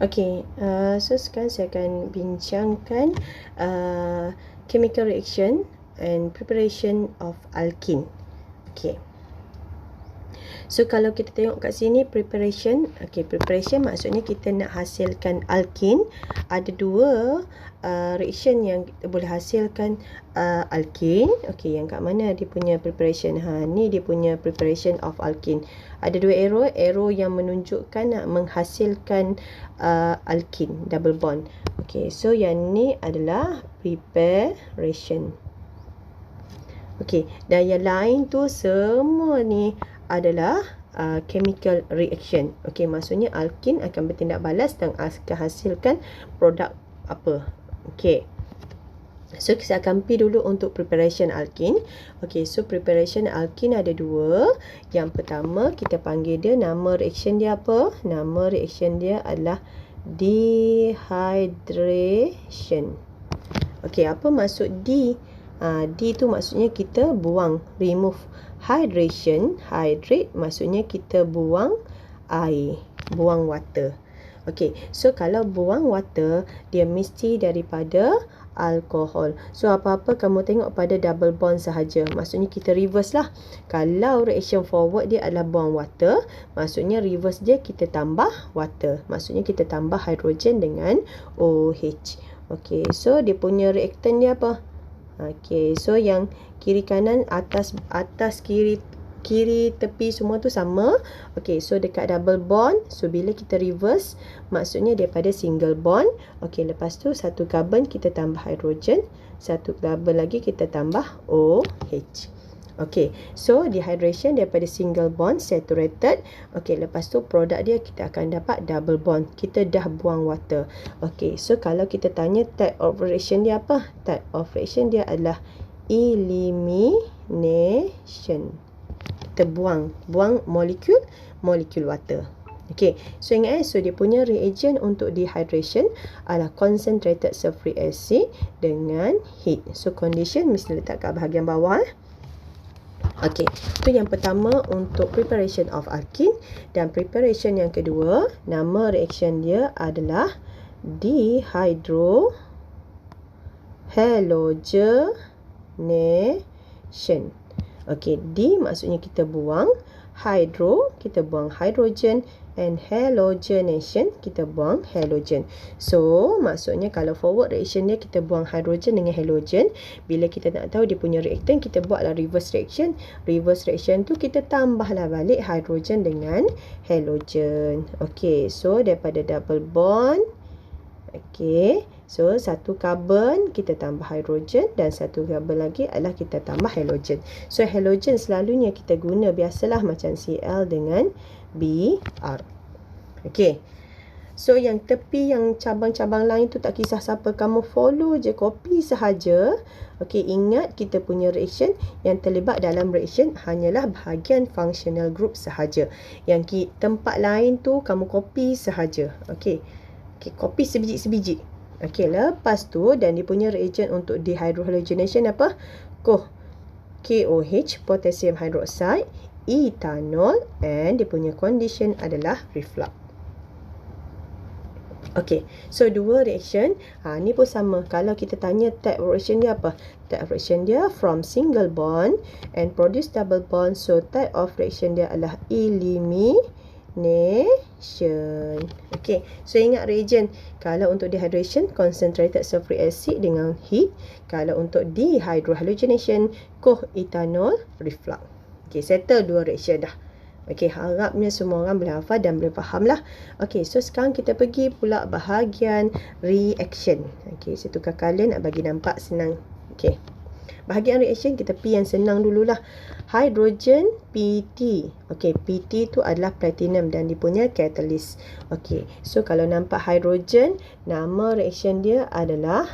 Okay, so sekarang saya akan bincangkan chemical reaction and preparation of alkene. Okay. So kalau kita tengok kat sini preparation, preparation maksudnya kita nak hasilkan alkene. Ada dua reaction yang kita boleh hasilkan alkene. Yang kat mana dia punya preparation? Ni dia punya preparation of alkene. Ada dua arrow yang menunjukkan nak menghasilkan alkene double bond. So yang ni adalah preparation. Dan yang lain tu semua ni adalah chemical reaction. Maksudnya alkene akan bertindak balas dan akan hasilkan produk apa. So kita akan pergi dulu untuk preparation alkene. So preparation alkene ada dua. Yang pertama kita panggil dia, nama reaction dia apa? Nama reaction dia adalah dehydration. Apa maksud D? D tu maksudnya kita buang, remove. Hydration, hydrate maksudnya kita buang air, buang water. So kalau buang water, dia mesti daripada alkohol. So apa-apa kamu tengok pada double bond sahaja, maksudnya kita reverse lah. Kalau reaction forward dia adalah buang water, maksudnya reverse dia kita tambah water, maksudnya kita tambah hydrogen dengan OH. So dia punya reactant dia apa? So yang kiri kanan, atas kiri tepi semua tu sama. So dekat double bond, so bila kita reverse maksudnya daripada single bond. Lepas tu satu carbon kita tambah hydrogen, satu carbon lagi kita tambah OH. So dehydration daripada single bond saturated. Lepas tu produk dia kita akan dapat double bond. Kita dah buang water. So kalau kita tanya type of reaction dia apa? Type of reaction dia adalah elimination. Kita buang molekul water. So ingat so dia punya reagent untuk dehydration adalah concentrated sulfuric acid dengan heat. So condition mesti letak kat bahagian bawah. Itu yang pertama untuk preparation of alkene. Dan preparation yang kedua, nama reaction dia adalah dehydrogenation. D maksudnya kita buang, hydro kita buang hydrogen, and halogenation kita buang halogen. So maksudnya kalau forward reaction dia kita buang hydrogen dengan halogen. Bila kita nak tahu dia punya reactant, kita buatlah reverse reaction. Reverse reaction tu kita tambahlah balik hydrogen dengan halogen. So daripada double bond, so satu carbon kita tambah hydrogen dan satu carbon lagi adalah kita tambah halogen. So halogen selalunya kita guna biasalah macam Cl dengan Br. So yang tepi, yang cabang-cabang lain tu tak kisah siapa, kamu follow je, copy sahaja. Ingat kita punya reaction yang terlibat dalam reaction hanyalah bahagian functional group sahaja. Yang tempat lain tu kamu copy sahaja. Copy sebiji-sebiji. Lepas tu dan dia punya reagent untuk dehydrohalogenation apa? KOH, potassium hydroxide, ethanol, and dia punya condition adalah reflux. So dua reaction. Ni pun sama. Kalau kita tanya type reaction dia apa? Type reaction dia from single bond and produce double bond. So type of reaction dia adalah elimination. So ingat reagent. Kalau untuk dehydration, concentrated sulfuric acid dengan heat. Kalau untuk dehydrohalogenation, ethanol, reflux. Settle dua reaction dah. Harapnya semua orang boleh hafal dan boleh faham lah. So sekarang kita pergi pula bahagian reaction. Saya tukar colour nak bagi nampak senang. Bahagian reaction kita pergi yang senang dululah. Hydrogen PT. PT tu adalah platinum dan dia punya catalyst. So kalau nampak hydrogen, nama reaction dia adalah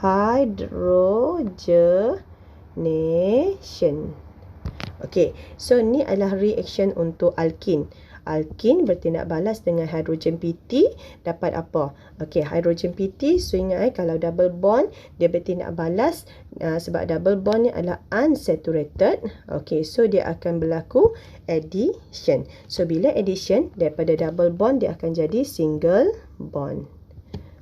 hydrogenation. So ni adalah reaction untuk alkene. Alkin bertindak balas dengan hidrogen PT, dapat apa? Okey, hidrogen PT, so ingat kalau double bond, dia bertindak balas sebab double bond ni adalah unsaturated. Okey, so dia akan berlaku addition. So, bila addition, daripada double bond, dia akan jadi single bond.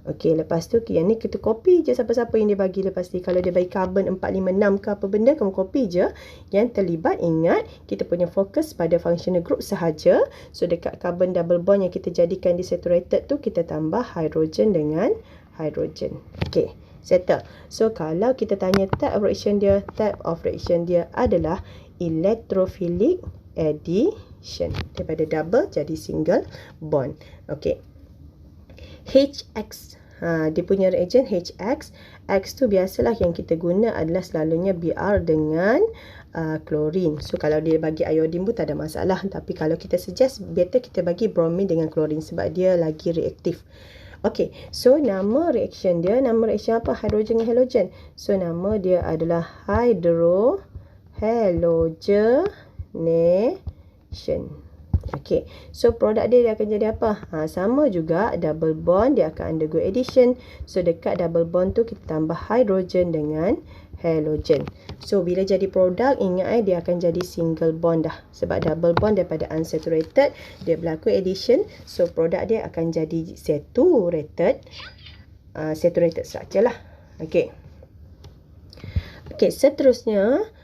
Okey, lepas tu yang ni kita copy je siapa-siapa yang dia bagi lepas ni. Kalau dia bagi carbon 456 ke apa benda, kamu copy je yang terlibat. Ingat, kita punya fokus pada functional group sahaja. So, dekat carbon double bond yang kita jadikan desaturated tu, kita tambah hydrogen dengan hydrogen. Okey, settle. So, kalau kita tanya type of reaction dia adalah electrophilic addition. Daripada double jadi single bond. Okey. HX, dia punya reagent HX. X tu biasalah yang kita guna adalah selalunya Br dengan klorin. So, kalau dia bagi iodine pun tak ada masalah. Tapi kalau kita suggest, better kita bagi bromin dengan klorin sebab dia lagi reaktif. Okey, so nama reaction dia, nama reaction apa? Hydrogen dengan halogen. So, nama dia adalah hydrogenation. Okey, so produk dia akan jadi apa? Sama juga, double bond dia akan undergo addition. So, dekat double bond tu kita tambah hydrogen dengan halogen. So, bila jadi produk, ingat dia akan jadi single bond dah. Sebab double bond daripada unsaturated, dia berlaku addition. So, produk dia akan jadi saturated. Saturated structure lah. Okey. Okey, seterusnya.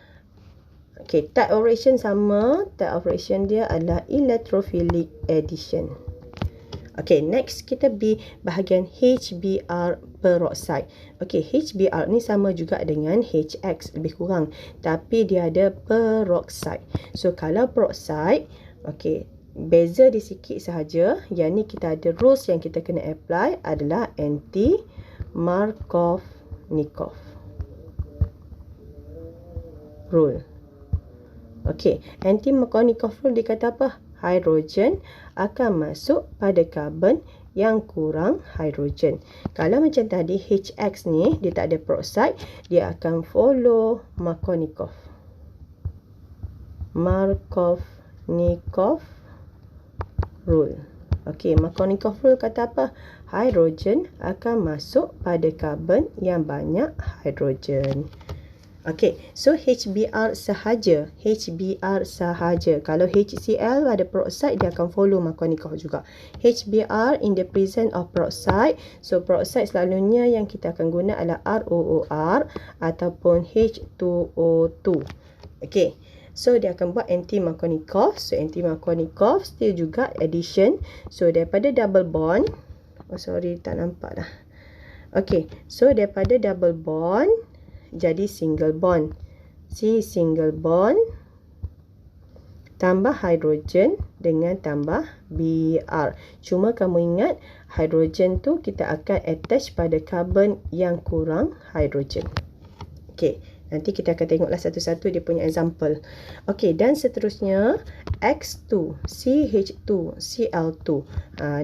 Okey, type of reaction sama. Type of reaction dia adalah electrophilic addition. Okey, next kita bahagian HBr peroxide. Okey, HBr ni sama juga dengan HX, lebih kurang. Tapi dia ada peroxide. So, kalau peroxide, okey, beza dia sikit sahaja. Yang ni kita ada rules yang kita kena apply adalah anti-Markovnikov rule. Okey, anti-Markovnikov rule dia kata apa? Hidrogen akan masuk pada karbon yang kurang hidrogen. Kalau macam tadi HX ni, dia tak ada peroxide, dia akan follow Markovnikov rule. Okey, Markovnikov rule kata apa? Hidrogen akan masuk pada karbon yang banyak hidrogen. Okey, so HBr sahaja. Kalau HCl ada peroxide, dia akan follow Markovnikov juga. HBr in the presence of peroxide. So, peroxide selalunya yang kita akan guna adalah ROOR ataupun H2O2. Okey, so dia akan buat anti-Markovnikov. So, anti-Markovnikov still juga addition. So, daripada double bond. Oh, sorry, tak nampak dah. Okey, so daripada double bond jadi single bond. Single bond tambah hidrogen dengan tambah Br. Cuma kamu ingat, hidrogen tu kita akan attach pada karbon yang kurang hidrogen. Okey, nanti kita akan tengoklah satu-satu dia punya example. Okey, dan seterusnya X2, CH2, Cl2.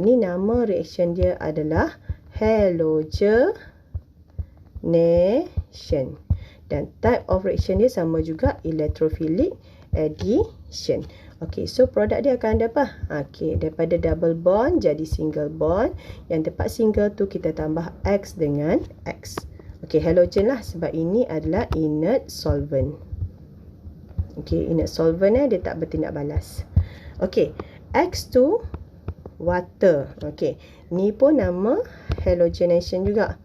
Ni nama reaction dia adalah halogenation. Dan type of reaction dia sama juga, electrophilic addition. Okey, so produk dia akan ada apa? Okey, daripada double bond jadi single bond. Yang tempat single tu kita tambah X dengan X. Okey, halogen lah sebab ini adalah inert solvent. Okey, inert solvent dia tak bertindak balas. Okey, X2 water. Okey, ni pun nama halogenation juga.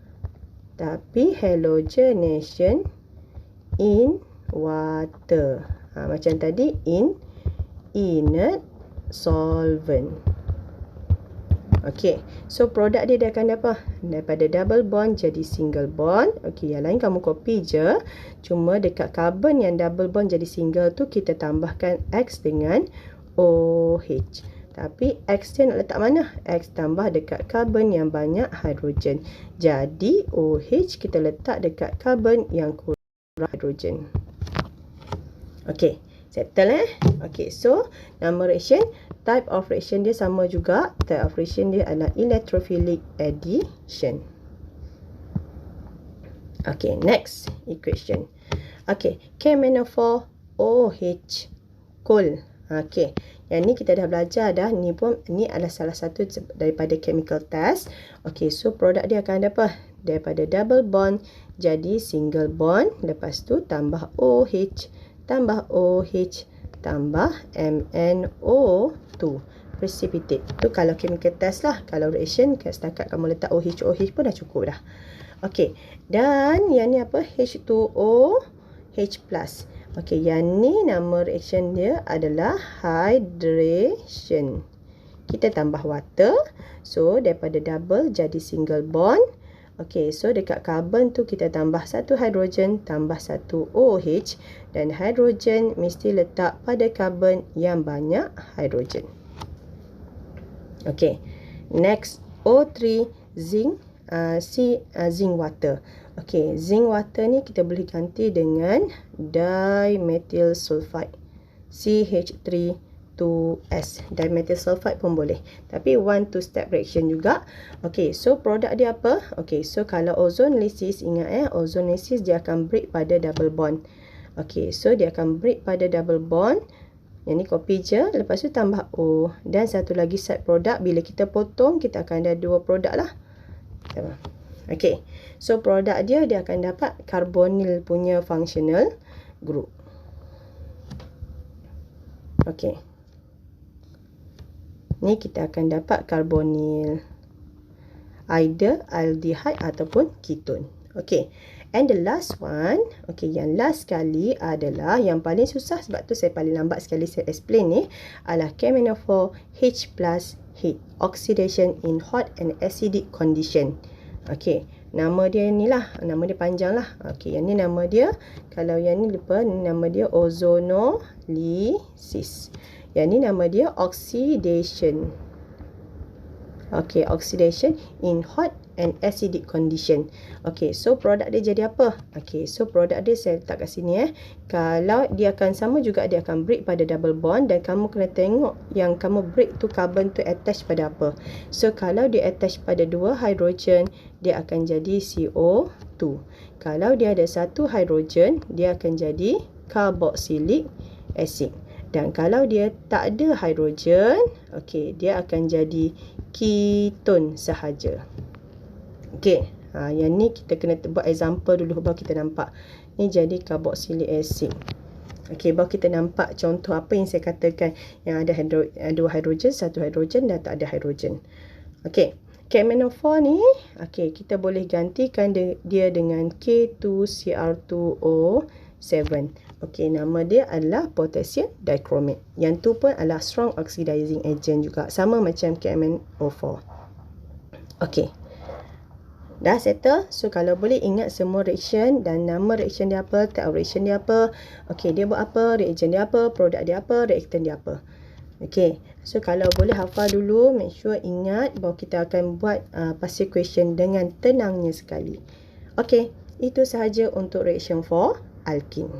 Tapi halogenation in water. Macam tadi in inert solvent. Okey, so produk dia akan apa? Daripada double bond jadi single bond. Okey, yang lain kamu copy je. Cuma dekat carbon yang double bond jadi single tu kita tambahkan X dengan OH. Tapi X dia nak letak mana? X tambah dekat carbon yang banyak hidrogen. Jadi OH kita letak dekat carbon yang kurang hidrogen. Okey, settle Okey, so nama reaction, type of reaction dia sama juga. Type of reaction dia adalah electrophilic addition. Okey, next equation. Okey, KMnO4 OH coal. Okey, yang ni kita dah belajar dah. Ni adalah salah satu daripada chemical test. Okey, so produk dia akan ada apa? Daripada double bond jadi single bond. Lepas tu tambah OH, tambah OH, tambah MnO2. Precipitate. Tu kalau chemical test lah. Kalau reaction, setakat kamu letak OH pun dah cukup dah. Okey, dan yang ni apa? H2O, H+. Okey, yang ni nama reaction dia adalah hydration. Kita tambah water. So, daripada double jadi single bond. Okey, so dekat carbon tu kita tambah satu hydrogen tambah satu OH. Dan hydrogen mesti letak pada carbon yang banyak hydrogen. Okey, next O3, zinc, zinc water. Okey, zinc water ni kita boleh ganti dengan dimethyl sulfide, CH3-2S. Dimethyl sulfide pun boleh. Tapi 1-2 step reaction juga. Okey, so produk dia apa? Okey, so kalau ozonolysis, ingat ozonolysis dia akan break pada double bond. Okey, so dia akan break pada double bond. Yang ni copy je, lepas tu tambah O. Dan satu lagi side product, bila kita potong, kita akan ada dua produk lah. Okey, so produk dia akan dapat carbonyl punya functional group. Okey, ni kita akan dapat carbonyl, either aldehyde ataupun ketone. Okey, and the last one, okey, yang last sekali adalah yang paling susah, sebab tu saya paling lambat sekali saya explain ni, adalah KMnO4 H+ heat oxidation in hot and acidic condition. Okey, nama dia ni lah, nama dia panjang lah. Okey, yang ni nama dia, kalau yang ni lupa, ni nama dia ozonolysis. Yang ni nama dia oxidation. Okey, oxidation in hot and acidic condition. Okey, so produk dia jadi apa? Okey, so produk dia saya letak kat sini Kalau dia akan sama juga, dia akan break pada double bond, dan kamu kena tengok yang kamu break tu carbon tu attach pada apa. So kalau dia attach pada 2 hydrogen, dia akan jadi CO2. Kalau dia ada 1 hydrogen, dia akan jadi carboxylic acid. Dan kalau dia tak ada hydrogen, okey, dia akan jadi ketone sahaja. Okey, yang ni kita kena buat example dulu baru kita nampak. Ni jadi carboxylic acid. Okey, baru kita nampak contoh apa yang saya katakan, yang ada 2 hydrogen, 1 hydrogen dan tak ada hydrogen. Okey, KMnO4 ni, okey, kita boleh gantikan dia dengan K2Cr2O7. Okey, nama dia adalah potassium dichromate. Yang tu pun adalah strong oxidizing agent juga, sama macam KMnO4. Okey, dah settle. So kalau boleh ingat semua reaction dan nama reaction dia apa, type of reaction dia apa. Okey, dia buat apa, reaction dia apa, produk dia apa, reactant dia apa. Okey, so kalau boleh hafal dulu, make sure ingat bahawa kita akan buat passing question dengan tenangnya sekali. Okey, itu sahaja untuk reaction for alkene.